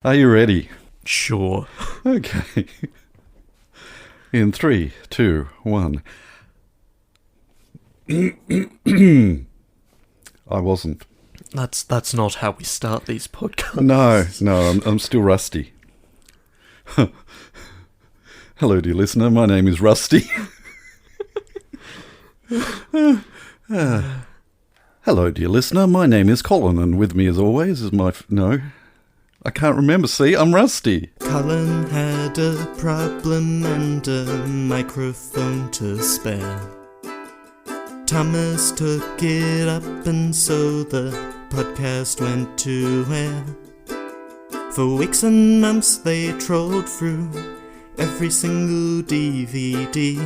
Are you ready? Sure. Okay. In 3, 2, 1. I wasn't. That's not how we start these podcasts. No, I'm still rusty. Hello, dear listener. My name is Rusty. Hello, dear listener. My name is Colin, and with me, as always, is my... No, I can't remember. See, I'm rusty. Colin had a problem and a microphone to spare. Thomas took it up, and so the podcast went to air. For weeks and months they trolled through every single DVD.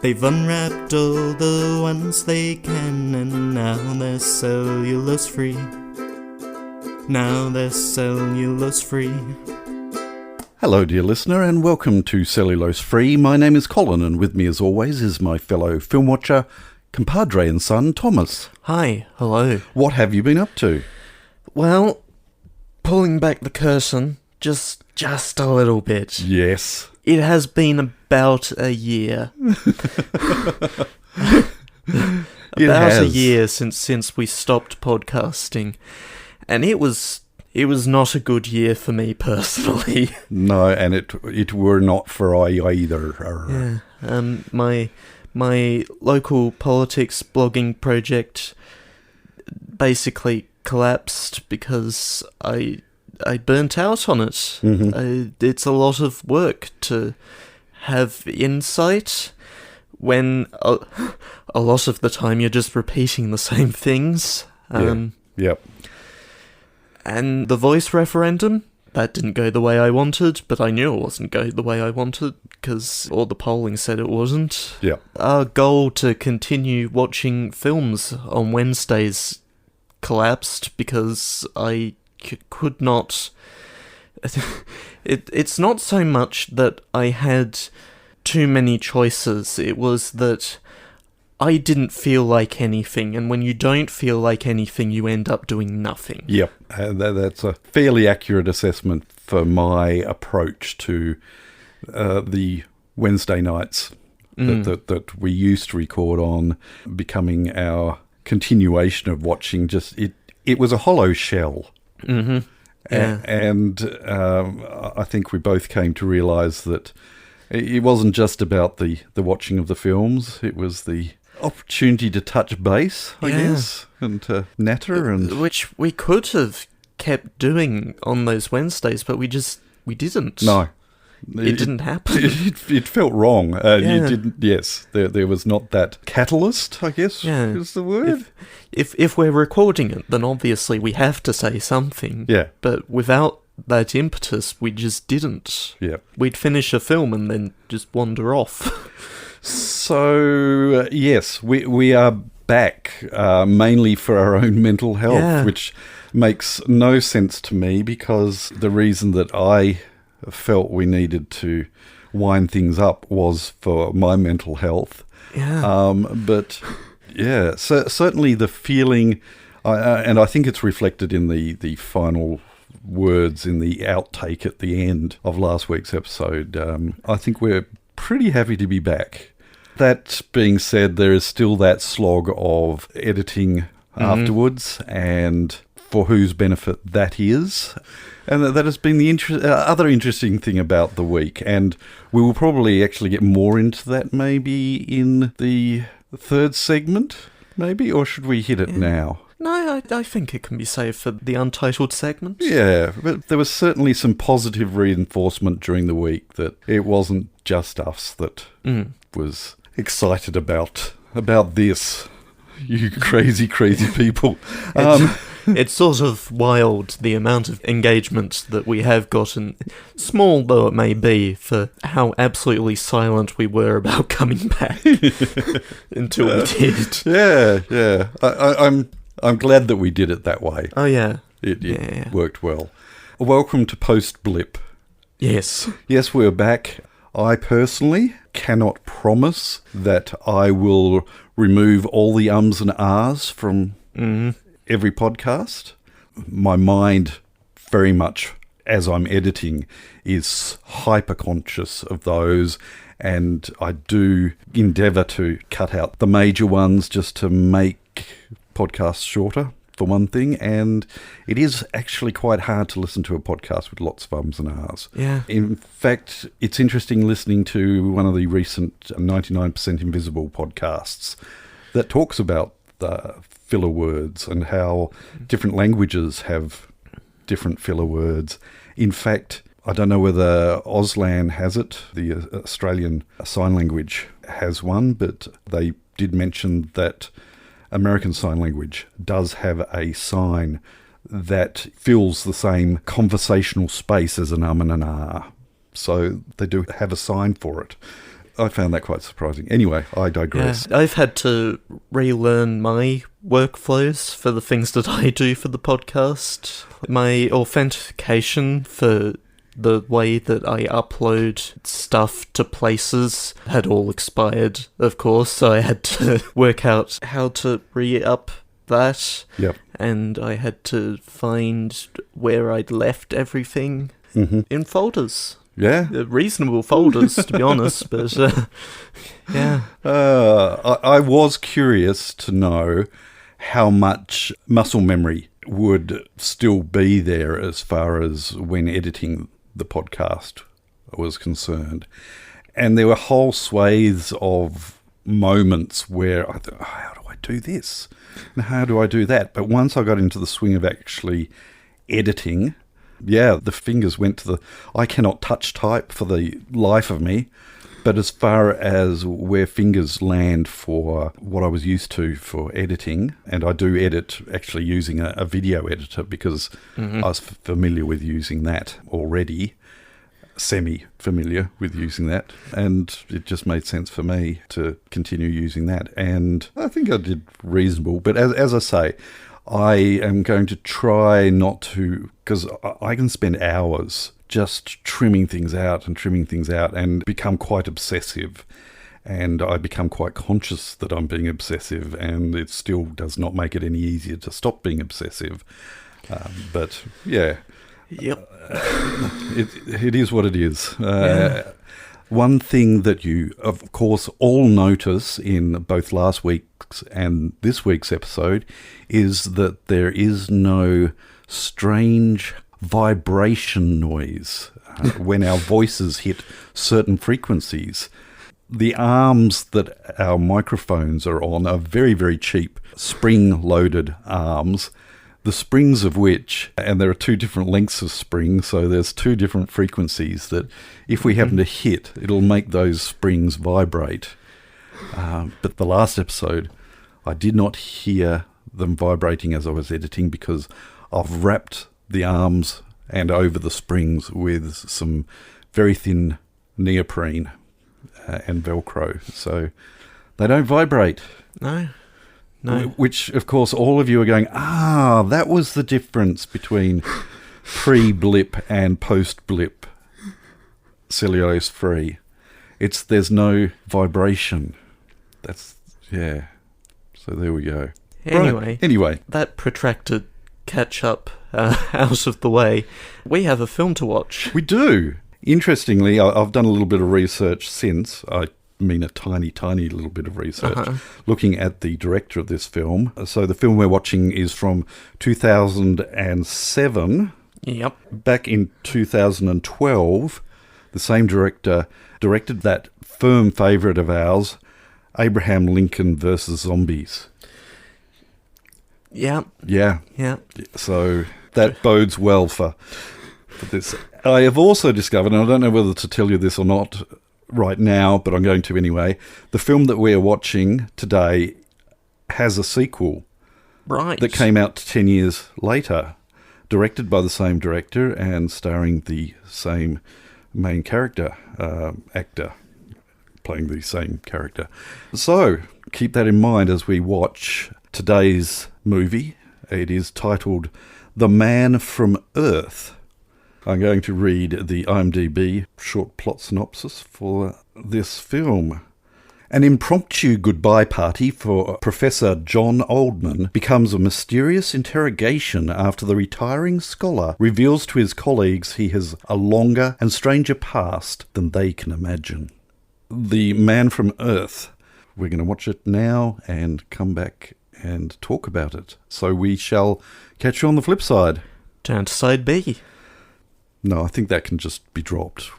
They've unwrapped all the ones they can, and now they're cellulose free. Now they're cellulose free. Hello, dear listener, and welcome to Cellulose Free. My name is Colin, and with me, as always, is my fellow film watcher, compadre and son, Thomas. Hi, hello. What have you been up to? Well, pulling back the curtain just a little bit. Yes. It has been about a year. A year since we stopped podcasting. And it was not a good year for me personally. No, and it were not for I either. Yeah. My local politics blogging project basically collapsed because I burnt out on it. Mm-hmm. It's a lot of work to have insight when a lot of the time you're just repeating the same things. Yep. And the voice referendum, that didn't go the way I wanted, but I knew it wasn't going the way I wanted, because all the polling said it wasn't. Yeah. Our goal to continue watching films on Wednesdays collapsed because I could not... It's not so much that I had too many choices, it was that I didn't feel like anything, and when you don't feel like anything, you end up doing nothing. Yep, that's a fairly accurate assessment for my approach to the Wednesday nights that we used to record on, becoming our continuation of watching. Just it was a hollow shell. Mm-hmm. Yeah. And I think we both came to realise that it wasn't just about the watching of the films, it was the opportunity to touch base, I guess, and to natter, and which we could have kept doing on those Wednesdays, but we didn't. No, it didn't happen. It felt wrong. You didn't. Yes, there was not that catalyst, I guess, is the word. If we're recording it, then obviously we have to say something. Yeah, but without that impetus, we just didn't. Yeah, we'd finish a film and then just wander off. So, yes, we are back, mainly for our own mental health, which makes no sense to me, because the reason that I felt we needed to wind things up was for my mental health. Yeah. But, yeah, so certainly the feeling, and I think it's reflected in the final words in the outtake at the end of last week's episode. I think we're pretty happy to be back. That being said, there is still that slog of editing afterwards, and for whose benefit that is. And that has been the other interesting thing about the week, and we will probably actually get more into that maybe in the third segment, maybe, or should we hit it now? No, I think it can be saved for the untitled segment. Yeah, but there was certainly some positive reinforcement during the week that it wasn't just us that was excited about this. You crazy people. It's sort of wild, the amount of engagement that we have gotten, small though it may be, for how absolutely silent we were about coming back until we did. Yeah. I'm glad that we did it that way. Oh, yeah. It worked well. Welcome to Post-Blip. Yes. Yes, we're back. I personally cannot promise that I will remove all the ums and ahs from every podcast. My mind very much, as I'm editing, is hyper-conscious of those, and I do endeavour to cut out the major ones just to make podcasts shorter, for one thing, and it is actually quite hard to listen to a podcast with lots of ums and ahs. Yeah. In fact, it's interesting listening to one of the recent 99% Invisible podcasts that talks about the filler words and how different languages have different filler words. In fact, I don't know whether Auslan has it, the Australian Sign Language has one, but they did mention that American Sign Language does have a sign that fills the same conversational space as an and an ah. So they do have a sign for it. I found that quite surprising. Anyway, I digress. Yeah, I've had to relearn my workflows for the things that I do for the podcast. My authentication for the way that I upload stuff to places had all expired, of course, so I had to work out how to re-up that. Yep. And I had to find where I'd left everything in folders. Yeah? Reasonable folders, to be honest, but yeah. I was curious to know how much muscle memory would still be there as far as when editing the podcast was concerned. And there were whole swathes of moments where I thought, how do I do this? And how do I do that? But once I got into the swing of actually editing, yeah, the fingers went to the... I cannot touch type for the life of me, but as far as where fingers land for what I was used to for editing, and I do edit actually using a video editor because I was familiar with using that already, semi-familiar with using that, and it just made sense for me to continue using that, and I think I did reasonable. But as I say, I am going to try not to, because I can spend hours just trimming things out and become quite obsessive. And I become quite conscious that I'm being obsessive, and it still does not make it any easier to stop being obsessive. But yeah. Yep. It is what it is. One thing that you, of course, all notice in both last week's and this week's episode is that there is no strange vibration noise when our voices hit certain frequencies. The arms that our microphones are on are very, very cheap spring-loaded arms, the springs of which, and there are two different lengths of spring, so there's two different frequencies that if we happen to hit, it'll make those springs vibrate. But the last episode, I did not hear them vibrating as I was editing because I've wrapped the arms and over the springs with some very thin neoprene and Velcro, so they don't vibrate. No. Which, of course, all of you are going, that was the difference between pre-blip and post-blip cellulose-free. There's no vibration. Yeah. So there we go. Anyway. That protracted catch-up out of the way, we have a film to watch. We do. Interestingly, I've done a little bit of research since. I mean a tiny, tiny little bit of research looking at the director of this film. So the film we're watching is from 2007. Yep. Back in 2012, the same director directed that firm favourite of ours, Abraham Lincoln versus Zombies. Yeah. Yeah. Yeah. So that bodes well for this. I have also discovered, and I don't know whether to tell you this or not right now, but I'm going to anyway, the film that we are watching today has a sequel. Right. That came out 10 years later, directed by the same director and starring the same main character, actor playing the same character. So keep that in mind as we watch today's movie. It is titled The Man from Earth. I'm going to read the IMDb short plot synopsis for this film. An impromptu goodbye party for Professor John Oldman becomes a mysterious interrogation after the retiring scholar reveals to his colleagues he has a longer and stranger past than they can imagine. The Man from Earth. We're going to watch it now and come back and talk about it. So we shall catch you on the flip side. Down to side B. No, I think that can just be dropped.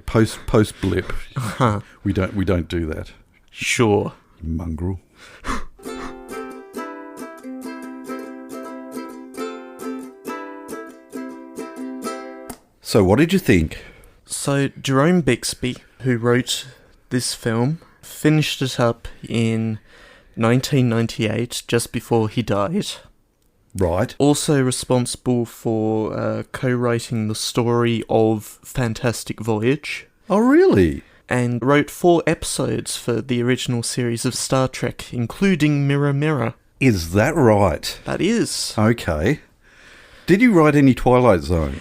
Post blip. We don't do that. Sure. You mongrel. So what did you think? So Jerome Bixby, who wrote this film, finished it up in 1998, just before he died. Right. Also responsible for co-writing the story of Fantastic Voyage. Oh, really? And wrote 4 episodes for the original series of Star Trek, including Mirror Mirror. Is that right? That is. Okay. Did you write any Twilight Zone?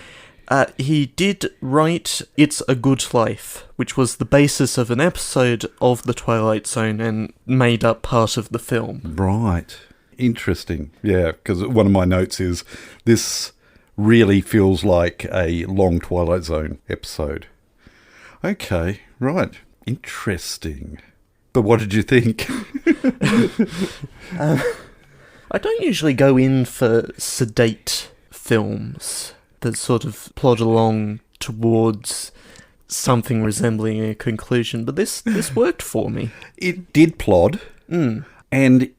He did write It's a Good Life, which was the basis of an episode of The Twilight Zone and made up part of the film. Right. Interesting. Yeah, because one of my notes is this really feels like a long Twilight Zone episode. Okay, right. Interesting. But what did you think? I don't usually go in for sedate films that sort of plod along towards something resembling a conclusion, but this worked for me. It did plod, and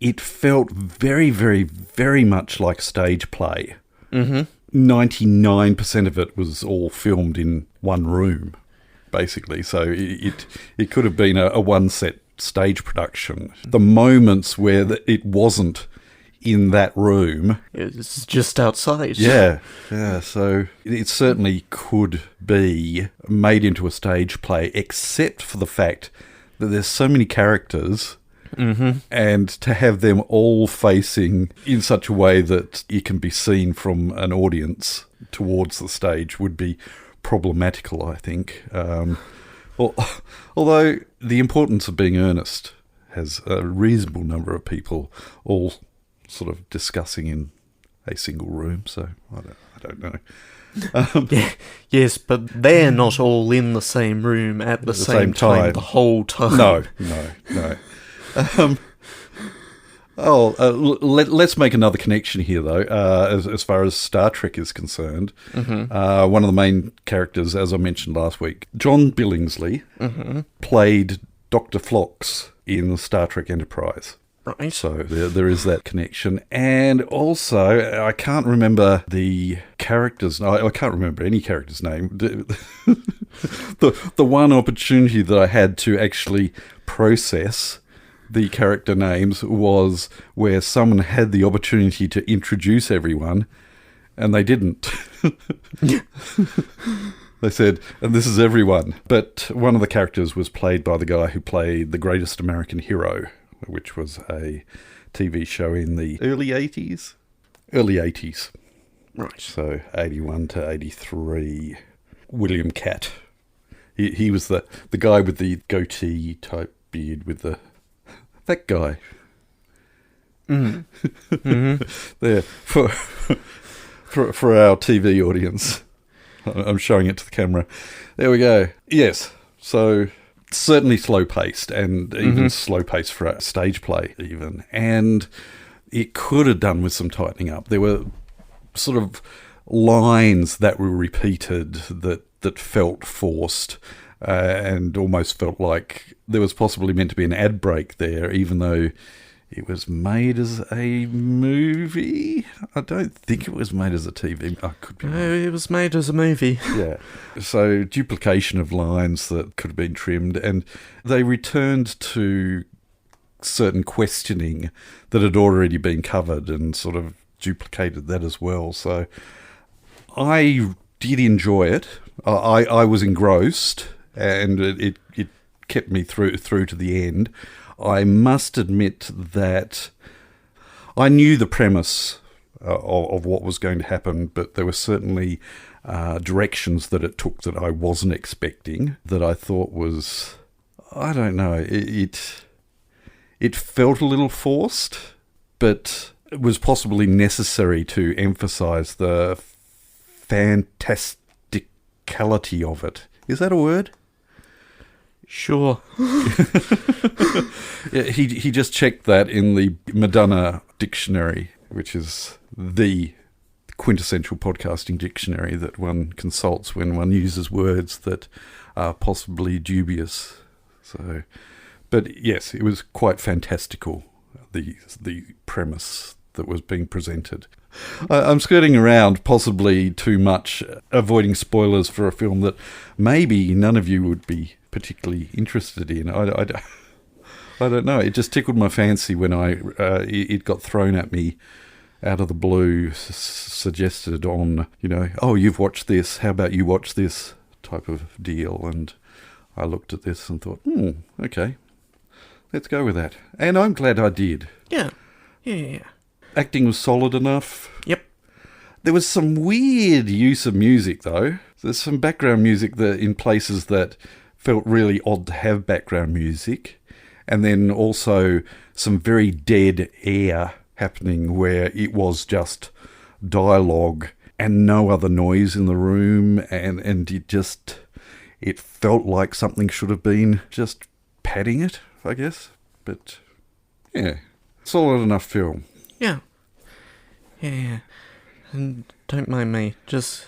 it felt very, very, very much like stage play. 99% of it was all filmed in one room, basically, so it could have been a one-set stage production. The moments where it wasn't in that room, It's just outside. yeah, so it certainly could be made into a stage play, except for the fact that there's so many characters, and to have them all facing in such a way that it can be seen from an audience towards the stage would be problematical, I think. Although the importance of being earnest has a reasonable number of people all sort of discussing in a single room, so I don't know. Yes, but they're not all in the same room at the same time the whole time. No. Let's make another connection here, though, as far as Star Trek is concerned. One of the main characters, as I mentioned last week, John Billingsley, played Dr. Phlox in Star Trek Enterprise. Right. So there is that connection. And also, I can't remember the character's name. I can't remember any character's name. The one opportunity that I had to actually process the character names was where someone had the opportunity to introduce everyone, and they didn't. They said, and this is everyone. But one of the characters was played by the guy who played The Greatest American Hero, which was a TV show in the early 80s. Early 80s. Right. So 81 to 83. William Catt. He was the guy with the goatee type beard with that guy. There, for our TV audience. I'm showing it to the camera. There we go. Yes. So certainly slow-paced, and even slow-paced for a stage play even. And it could have done with some tightening up. There were sort of lines that were repeated that felt forced, and almost felt like there was possibly meant to be an ad break there, even though it was made as a movie. I don't think it was made as a TV. I could be wrong. No, it was made as a movie. Yeah. So duplication of lines that could have been trimmed, and they returned to certain questioning that had already been covered and sort of duplicated that as well. So I did enjoy it. I was engrossed, and it kept me through to the end. I must admit that I knew the premise of what was going to happen, but there were certainly directions that it took that I wasn't expecting, that I thought was, I don't know, it it felt a little forced, but it was possibly necessary to emphasise the fantasticality of it. Is that a word? Sure. Yeah, he just checked that in the Madonna dictionary, which is the quintessential podcasting dictionary that one consults when one uses words that are possibly dubious. So, but yes, it was quite fantastical, the premise that was being presented. I'm skirting around possibly too much, avoiding spoilers for a film that maybe none of you would be particularly interested in. I don't know. It just tickled my fancy when it got thrown at me out of the blue, suggested on, oh, you've watched this, how about you watch this type of deal. And I looked at this and thought, okay, let's go with that. And I'm glad I did. Yeah. Acting was solid enough. Yep. There was some weird use of music, though. There's some background music that in places that felt really odd to have background music. And then also some very dead air happening where it was just dialogue and no other noise in the room. And it felt like something should have been just padding it, I guess. But, yeah, solid enough film. Yeah. And don't mind me, just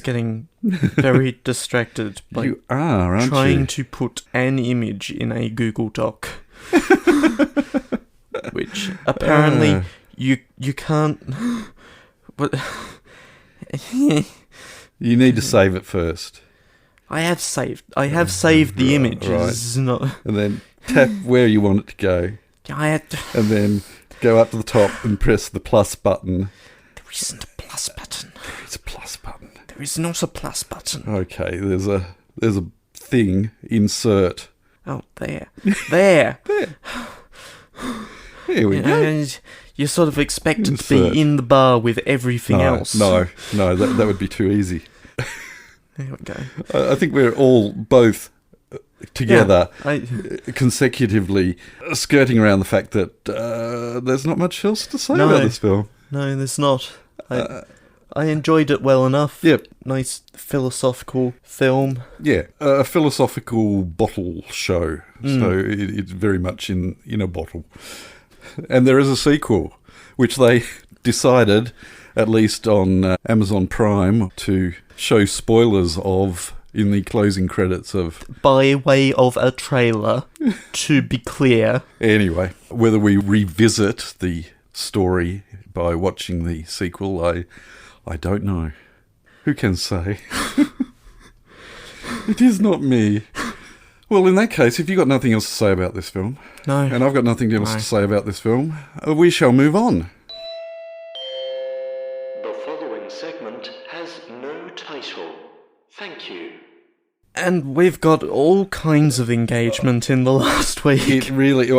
getting very distracted by you are, aren't trying you? to put an image in a Google Doc. Which apparently you can't. But you need to save it first. I have saved the image. Right. It's not. And then tap where you want it to go. I had to. And then go up to the top and press the plus button. There isn't a plus button. There is a plus button. There is not a plus button. Okay, there's a thing, insert. Oh, there. There. Here we go. And you sort of expect it to Insert. be in the bar with everything else. No, that would be too easy. There we go. I think we're all both together, Yeah, consecutively skirting around the fact that there's not much else to say about this film. No, there's not. I enjoyed it well enough. Yep. Nice philosophical film. Yeah, a philosophical bottle show. So it's very much in a bottle. And there is a sequel, which they decided, at least on Amazon Prime, to show spoilers of in the closing credits of. By way of a trailer, to be clear. Anyway, whether we revisit the story by watching the sequel, I don't know. Who can say? It is not me. Well, in that case, if you've got nothing else to say about this film, No. and I've got nothing else to say about this film, we shall move on. The following segment has no title. Thank you. And we've got all kinds of engagement in the last week. It really...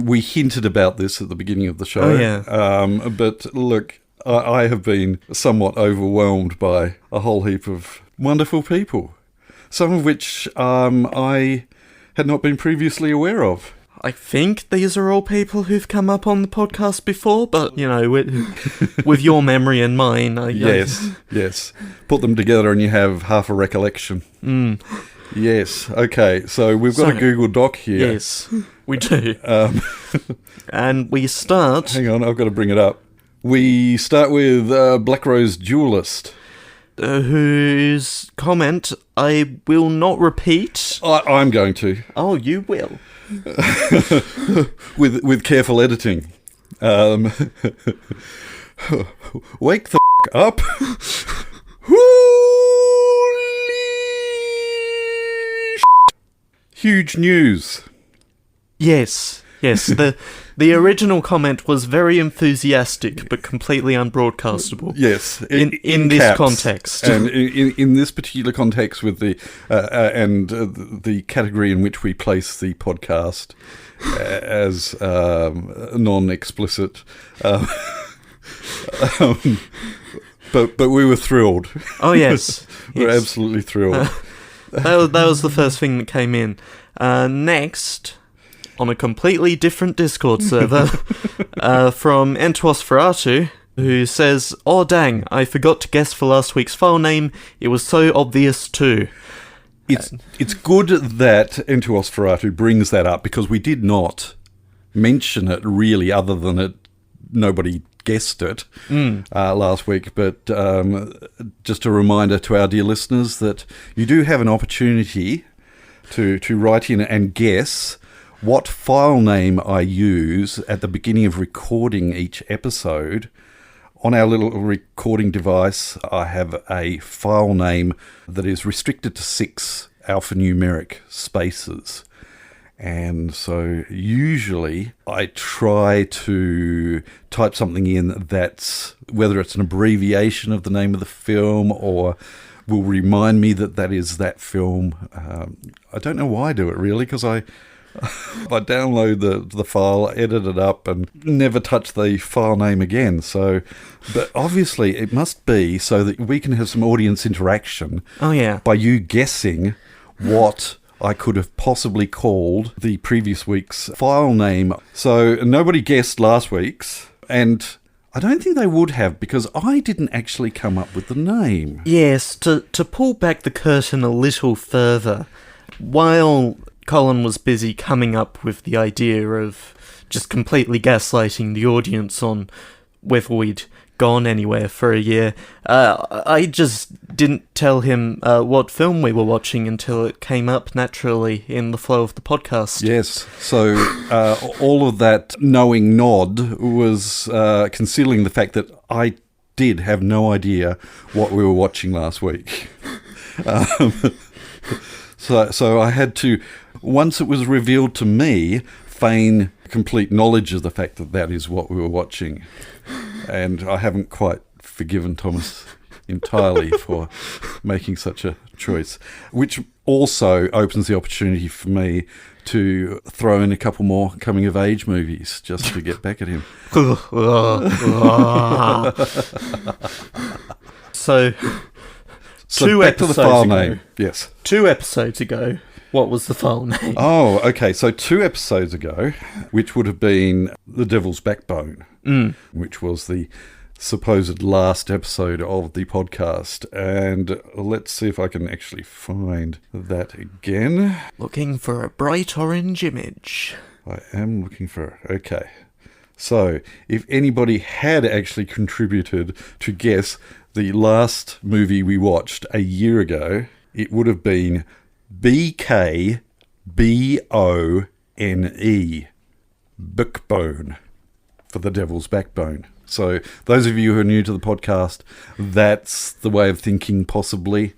we hinted about this at the beginning of the show. Oh, yeah. But look, I have been somewhat overwhelmed by a whole heap of wonderful people, some of which I had not been previously aware of. I think these are all people who've come up on the podcast before, but, with your memory and mine... Yes. Put them together and you have half a recollection. Yes, okay, so we've got a Google Doc here. Yes, we do. And we start... Hang on, I've got to bring it up. We start with Black Rose Duelist. Whose comment I will not repeat. I'm going to. Oh, you will. with careful editing. Wake the up. Holy huge news. Yes. The original comment was very enthusiastic, but completely unbroadcastable. Yes, in this caps. context, and in this particular context, with the the category in which we place the podcast as non-explicit, but we were thrilled. Oh yes, we're absolutely thrilled. That was the first thing that came in. Next. on a completely different Discord server from Entosferatu, who says, "Oh dang, I forgot to guess for last week's file name. It was so obvious too." It's good that Entosferatu brings that up, because we did not mention it really, other than nobody guessed it last week. But just a reminder to our dear listeners that you do have an opportunity to write in and guess what file name I use at the beginning of recording each episode. On our little recording device, I have a file name that is restricted to 6 alphanumeric spaces. And so usually I try to type something in that's, whether it's an abbreviation of the name of the film or will remind me that is that film. I don't know why I do it really, because I download the file, edit it up, and never touch the file name again. So, but obviously it must be so that we can have some audience interaction. Oh yeah. By you guessing what I could have possibly called the previous week's file name. So nobody guessed last week's, and I don't think they would have, because I didn't actually come up with the name. Yes, to pull back the curtain a little further, while Colin was busy coming up with the idea of just completely gaslighting the audience on whether we'd gone anywhere for a year, I just didn't tell him what film we were watching until it came up naturally in the flow of the podcast. Yes, so all of that knowing nod was concealing the fact that I did have no idea what we were watching last week. So I had to, once it was revealed to me, feign complete knowledge of the fact that is what we were watching. And I haven't quite forgiven Thomas entirely for making such a choice, which also opens the opportunity for me to throw in a couple more coming-of-age movies just to get back at him. So back to the file name. Yes. 2 episodes ago, what was the file name? Oh, okay. So 2 episodes ago, which would have been The Devil's Backbone, which was the supposed last episode of the podcast. And let's see if I can actually find that again. Looking for a bright orange image. I am looking for it. Okay. So, if anybody had actually contributed to guess the last movie we watched a year ago, it would have been BKBONE, Backbone, for The Devil's Backbone. So, those of you who are new to the podcast, that's the way of thinking possibly,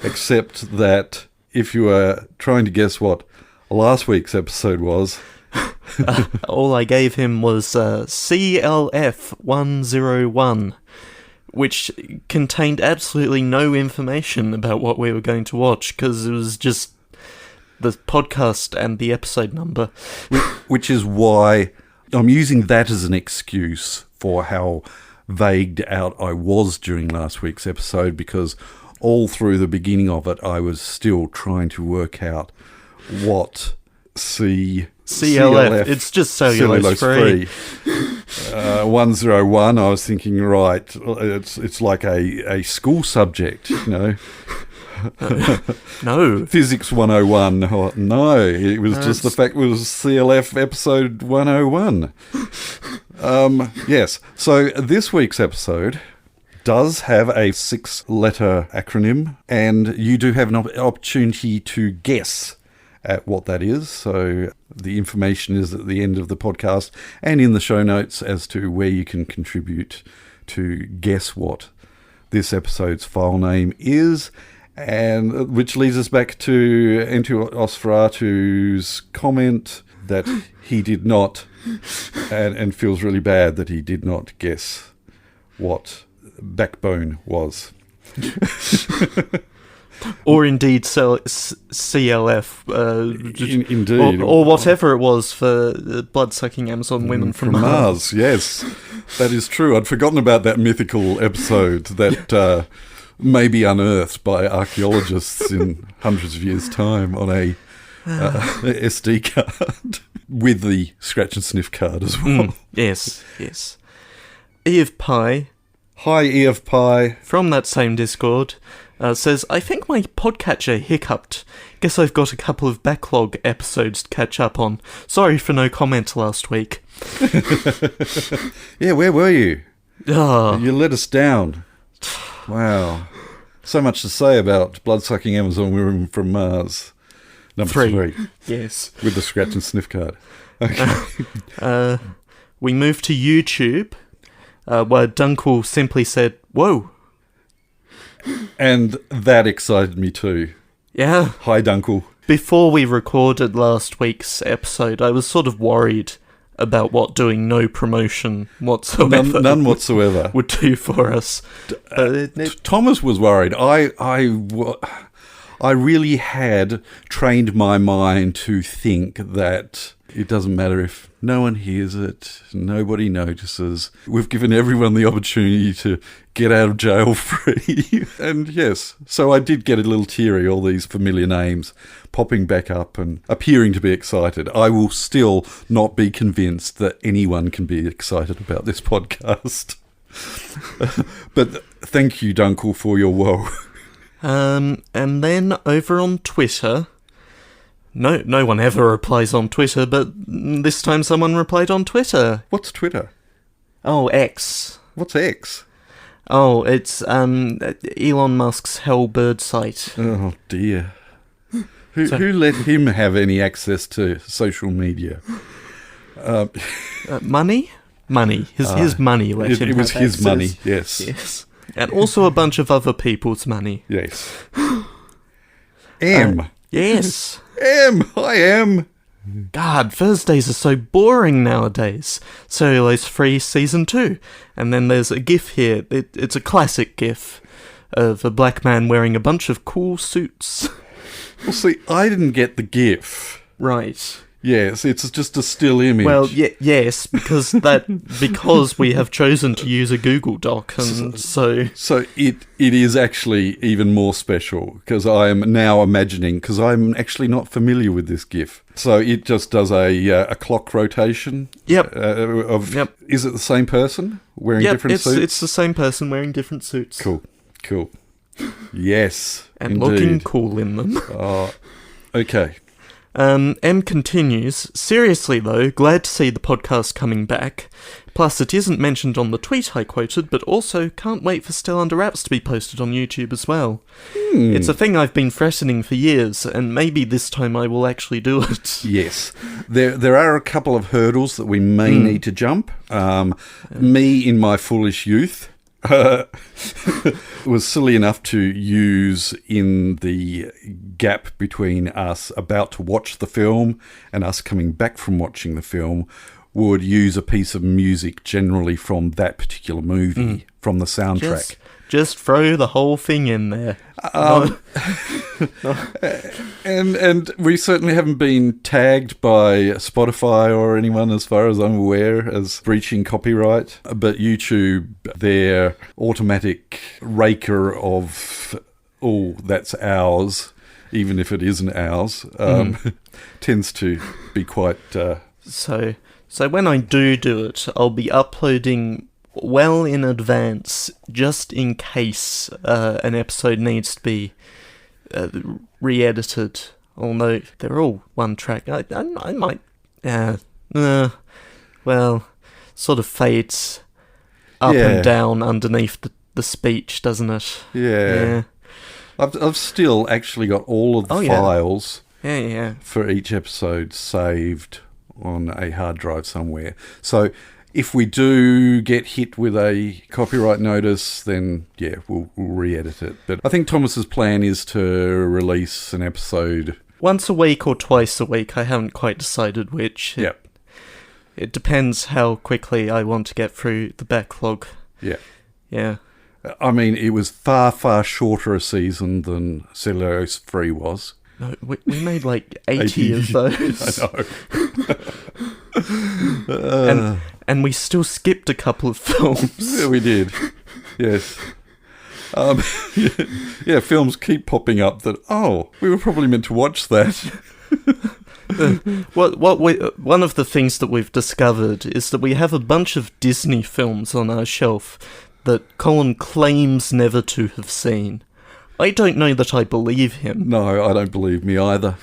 except that if you are trying to guess what last week's episode was... all I gave him was CLF 101, which contained absolutely no information about what we were going to watch, because it was just the podcast and the episode number. Which is why I'm using that as an excuse for how vagued out I was during last week's episode, because all through the beginning of it, I was still trying to work out what CLF. It's just cellulose free. 101. I was thinking, right, it's like a school subject, you know. No. Physics 101. Oh, no, it was just the fact it was CLF episode 101. Yes. So this week's episode does have a 6-letter acronym, and you do have an opportunity to guess at what that is. So the information is at the end of the podcast and in the show notes as to where you can contribute to guess what this episode's file name is, and which leads us back to Entosferatu's comment that he did not, and feels really bad that he did not guess what Backbone was. Or indeed CLF. Indeed. Or whatever it was for blood-sucking Amazon women from Mars. Yes, that is true. I'd forgotten about that mythical episode that may be unearthed by archaeologists in hundreds of years' time on a SD card with the scratch and sniff card as well. Yes. Eve Pie, Hi, E of Pie. from that same Discord, says, I think my podcatcher hiccuped. Guess I've got a couple of backlog episodes to catch up on. Sorry for no comment last week. Yeah, where were you? Ah, You let us down. Wow. So much to say about blood-sucking Amazon women from Mars. Number 3. yes. With the scratch and sniff card. Okay. We moved to YouTube, where Dunkel simply said, whoa. And that excited me too. Yeah. Hi, Dunkel. Before we recorded last week's episode, I was sort of worried about what doing no promotion whatsoever None whatsoever. would do for us. Thomas was worried. I really had trained my mind to think that it doesn't matter if no one hears it, nobody notices. We've given everyone the opportunity to get out of jail free. And yes, so I did get a little teary, all these familiar names popping back up and appearing to be excited. I will still not be convinced that anyone can be excited about this podcast. But thank you, Dunkel, for your woe. And then over on Twitter, no one ever replies on Twitter, but this time someone replied on Twitter. What's Twitter? Oh, X. What's X? Oh, it's Elon Musk's Hellbird site. Oh dear. Who let him have any access to social media? Money? Money. His money let him It was have his access. money, yes. Yes. And also a bunch of other people's money. Yes. M. Yes. M. Hi, M. God, Thursdays are so boring nowadays. Cellulose Free Season 2. And then there's a GIF here. It's a classic GIF of a black man wearing a bunch of cool suits. Well, see, I didn't get the GIF. Right. Yes, it's just a still image. Well, yes, because we have chosen to use a Google Doc, and so it is actually even more special, because I am now imagining, because I'm actually not familiar with this GIF. So it just does a clock rotation. Yep. Yep. Is it the same person wearing different suits? It's the same person wearing different suits. Cool. Yes, and indeed. looking cool in them. Okay. M continues, seriously though, glad to see the podcast coming back. Plus, it isn't mentioned on the tweet I quoted, but also can't wait for Still Under Wraps to be posted on YouTube as well. It's a thing I've been threatening for years, and maybe this time I will actually do it. Yes. There are a couple of hurdles that we may need to jump. Me, in my foolish youth, was silly enough to use, in the gap between us about to watch the film and us coming back from watching the film, would use a piece of music generally from that particular movie, from the soundtrack. Just throw the whole thing in there. And we certainly haven't been tagged by Spotify or anyone, as far as I'm aware, as breaching copyright. But YouTube, their automatic raker of, that's ours, even if it isn't ours, tends to be quite... So when I do it, I'll be uploading well in advance, just in case an episode needs to be re-edited. Although they're all one track, I might, sort of fades up and down underneath the speech, doesn't it? Yeah. I've still actually got all of the files for each episode saved on a hard drive somewhere. So if we do get hit with a copyright notice, then we'll re-edit it. But I think Thomas's plan is to release an episode once a week or twice a week. I haven't quite decided which. Yep. It depends how quickly I want to get through the backlog. Yeah. I mean, it was far, far shorter a season than Cellulose Free was. No, we made like 80 of those. I know. And we still skipped a couple of films. Yeah, we did. Yes. Films keep popping up that, we were probably meant to watch that. One of the things that we've discovered is that we have a bunch of Disney films on our shelf that Colin claims never to have seen. I don't know that I believe him. No, I don't believe me either.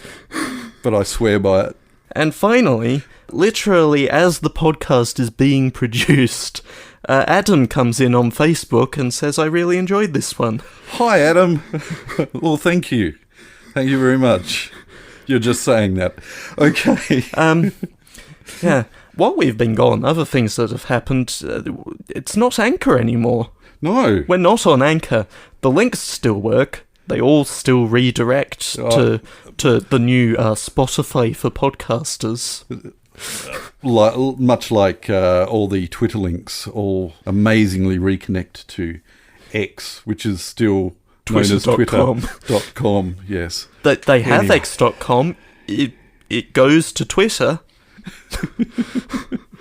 But I swear by it. And finally, literally as the podcast is being produced, Adam comes in on Facebook and says, I really enjoyed this one. Hi, Adam. Well, thank you. Thank you very much. You're just saying that. Okay. Yeah. While we've been gone, other things that have happened, it's not Anchor anymore. No. We're not on Anchor. The links still work. They all still redirect to the new Spotify for podcasters. Much like all the Twitter links, all amazingly reconnect to X, which is still known as Twitter.com. Yes. They have X.com. It goes to Twitter.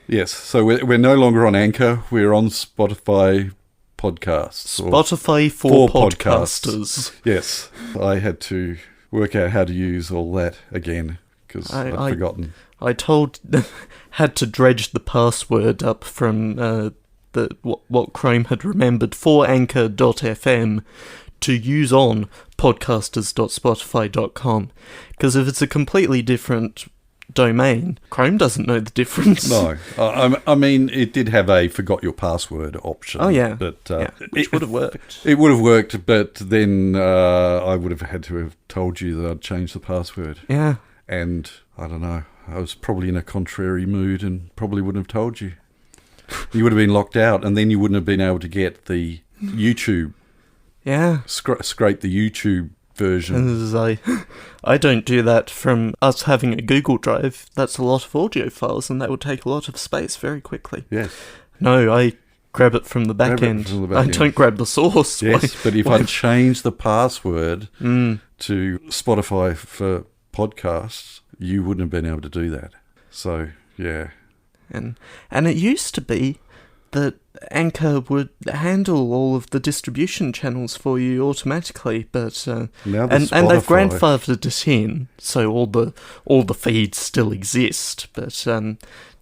Yes, so we're no longer on Anchor. We're on Spotify podcasts. Spotify for podcasters. Yes, I had to work out how to use all that again because I'd forgotten. I had to dredge the password up from what Chrome had remembered for Anchor.fm to use on podcasters.spotify.com, because if it's a completely different domain, Chrome doesn't know the difference. No, I mean, it did have a forgot your password option. Oh yeah, but which would have worked. It would have worked, but then I would have had to have told you that I'd changed the password. Yeah, and I don't know, I was probably in a contrary mood and probably wouldn't have told you. You would have been locked out, and then you wouldn't have been able to get the YouTube. Yeah, scrape the YouTube version. I don't do that from us having a Google Drive. That's a lot of audio files, and that would take a lot of space very quickly. Yes. No, I grab it from the back end. I don't grab the source. Yes, but if I change the password to Spotify for podcasts, you wouldn't have been able to do that. So, yeah. And it used to be that Anchor would handle all of the distribution channels for you automatically, but and they've grandfathered it in, so all the feeds still exist. But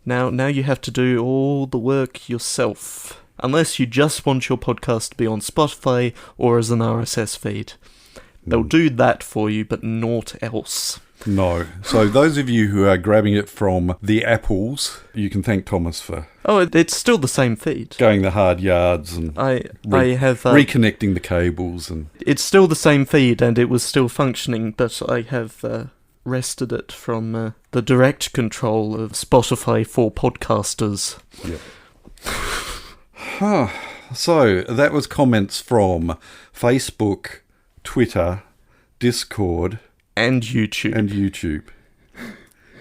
now you have to do all the work yourself, unless you just want your podcast to be on Spotify or as an RSS feed. They'll do that for you, but naught else. No. So those of you who are grabbing it from the Apples, you can thank Thomas for... Oh, it's still the same feed. Going the hard yards and I have reconnecting the cables. And it's still the same feed and it was still functioning, but I have wrested it from the direct control of Spotify for podcasters. Yep. So that was comments from Facebook, Twitter, Discord... And YouTube.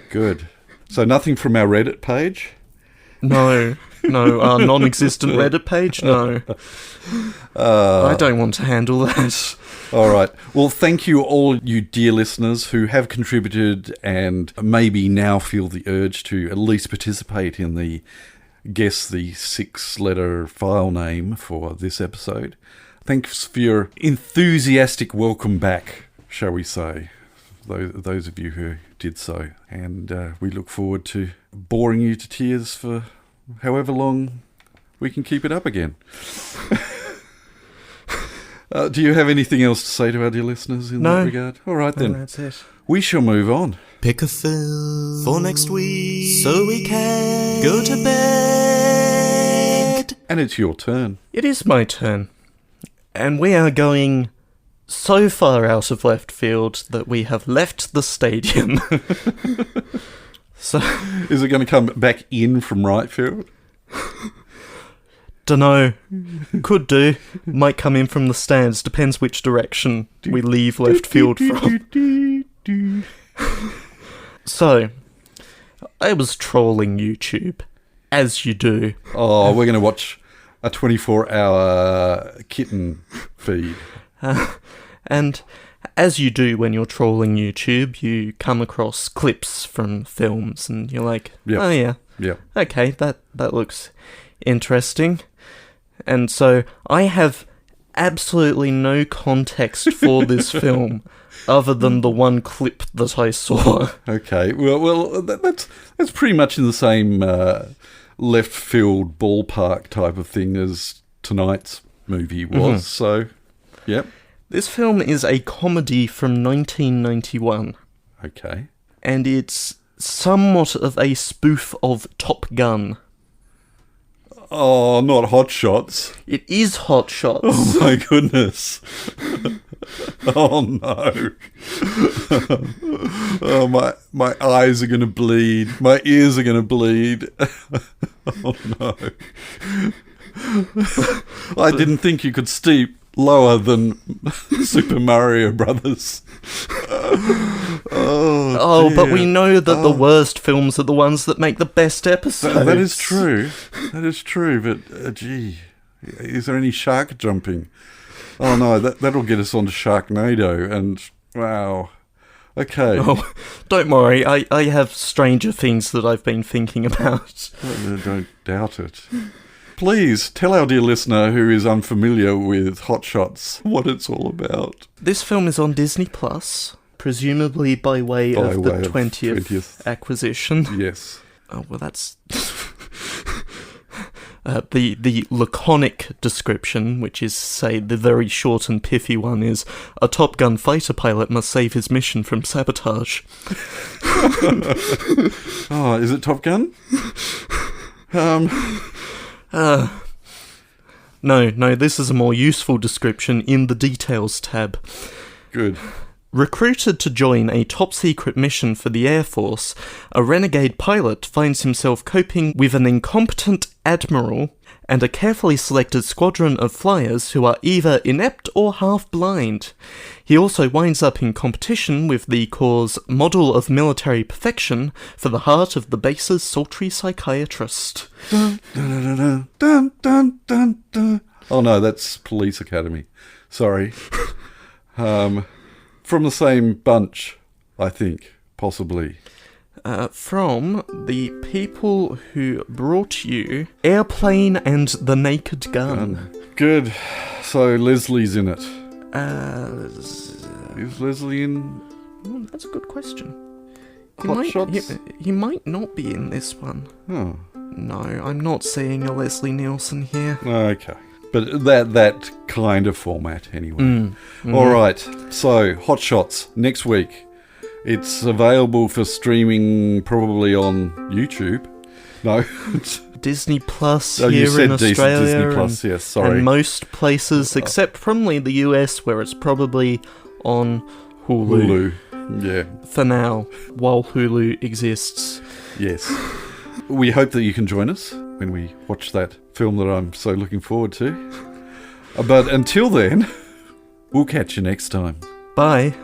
Good. So nothing from our Reddit page? No, our non-existent Reddit page? No. I don't want to handle that. All right. Well, thank you all you dear listeners who have contributed and maybe now feel the urge to at least participate in the guess the 6-letter file name for this episode. Thanks for your enthusiastic welcome back, shall we say. Those of you who did so. And we look forward to boring you to tears for however long we can keep it up again. Do you have anything else to say to our dear listeners in that regard? All right, then. No, that's it. We shall move on. Pick a film for next week so we can go to bed. And it's your turn. It is my turn. And we are going... so far out of left field that we have left the stadium. So, is it going to come back in from right field? Dunno. Could do. Might come in from the stands. Depends which direction we leave left field from. So, I was trolling YouTube, as you do. Oh, we're going to watch a 24-hour kitten feed. And as you do when you're trolling YouTube, you come across clips from films and you're like, oh yeah, okay, that looks interesting. And so I have absolutely no context for this film other than the one clip that I saw. Okay, well, that's pretty much in the same left field ballpark type of thing as tonight's movie was. So, yep. This film is a comedy from 1991. Okay. And it's somewhat of a spoof of Top Gun. Oh, not Hot Shots. It is Hot Shots. Oh my goodness. Oh no. Oh, my eyes are going to bleed. My ears are going to bleed. Oh no. I didn't think you could steep lower than Super Mario Brothers. Oh, but we know that the worst films are the ones that make the best episodes. That is true. That is true, but gee, is there any shark jumping? Oh no, that'll get us onto Sharknado, and wow. Okay. Oh, don't worry, I have stranger things that I've been thinking about. I don't doubt it. Please tell our dear listener who is unfamiliar with Hot Shots what it's all about. This film is on Disney Plus, presumably by way of the 20th acquisition. Yes. Oh, well, that's... the laconic description, which is, say, the very short and pithy one, is a Top Gun fighter pilot must save his mission from sabotage. Oh, is it Top Gun? No, this is a more useful description in the details tab. Good. Recruited to join a top-secret mission for the Air Force, a renegade pilot finds himself coping with an incompetent admiral and a carefully selected squadron of flyers who are either inept or half-blind. He also winds up in competition with the Corps' model of military perfection for the heart of the base's sultry psychiatrist. Dun, dun, dun, dun, dun, dun, dun. Oh no, that's Police Academy. Sorry. From the same bunch, I think, possibly. From the people who brought you Airplane and the Naked Gun. Good. So Leslie's in it. Is Leslie in? Oh, that's a good question. Hot Shots? He might not be in this one. Oh. No, I'm not seeing a Leslie Nielsen here. Okay. But that kind of format, anyway. All right. So, Hot Shots, next week. It's available for streaming probably on YouTube. No. Disney Plus you here said in Australia. Disney Plus, yes, sorry. And most places, except probably the US, where it's probably on Hulu. Yeah. For now, while Hulu exists. Yes. We hope that you can join us when we watch that film that I'm so looking forward to. But until then, we'll catch you next time. Bye.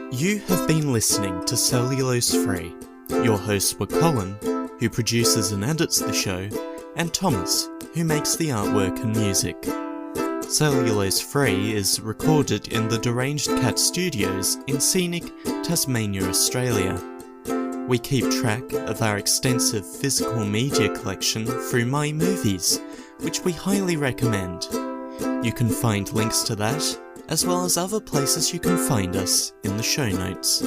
You have been listening to Cellulose Free. Your hosts were Colin, who produces and edits the show, and Thomas, who makes the artwork and music. Cellulose Free is recorded in the Deranged Cat Studios in scenic Tasmania, Australia. We keep track of our extensive physical media collection through My Movies, which we highly recommend. You can find links to that, as well as other places you can find us in the show notes.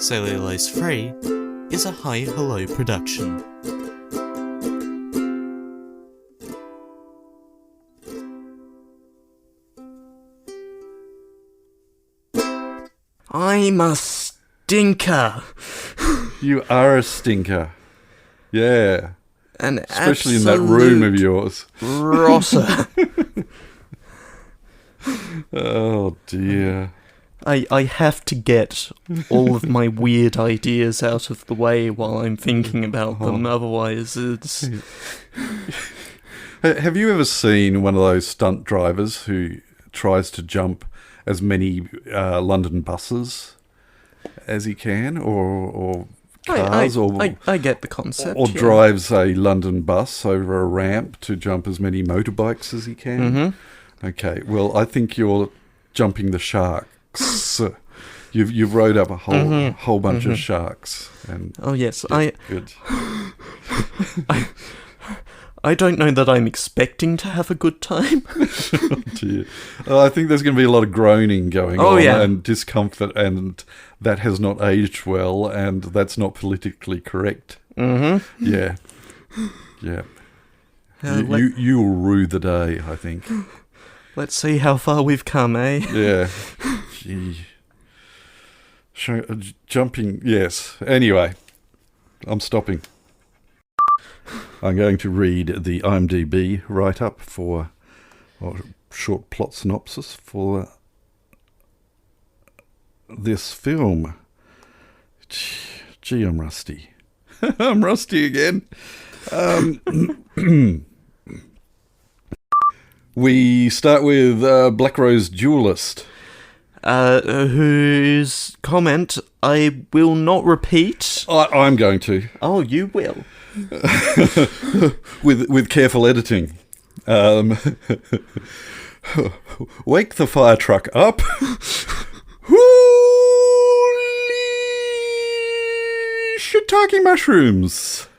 Cellulose Free is a Hi Hello production. I'm a stinker. You are a stinker. Yeah. An especially in that room of yours. Rotter. Oh dear. I have to get all of my weird ideas out of the way while I'm thinking about them, otherwise it's... Have you ever seen one of those stunt drivers who tries to jump as many London buses as he can, or cars, I get the concept. Or drives a London bus over a ramp to jump as many motorbikes as he can? Mm-hmm. Okay, well, I think you're jumping the sharks. You've rode up a whole bunch of sharks. And oh yes, good. I don't know that I'm expecting to have a good time. Oh, dear. I think there's going to be a lot of groaning going on and discomfort, and that has not aged well, and that's not politically correct. Mm-hmm. Yeah. Yeah. You will rue the day, I think. Let's see how far we've come, eh? Yeah. Gee. Jumping, yes. Anyway, I'm stopping. I'm going to read the IMDb write-up for, or short plot synopsis for this film. Gee, I'm rusty. I'm rusty again. We start with Black Rose Duelist. Whose comment I will not repeat. I'm going to. Oh, you will. with careful editing. Wake the fire truck up. Holy shiitake mushrooms.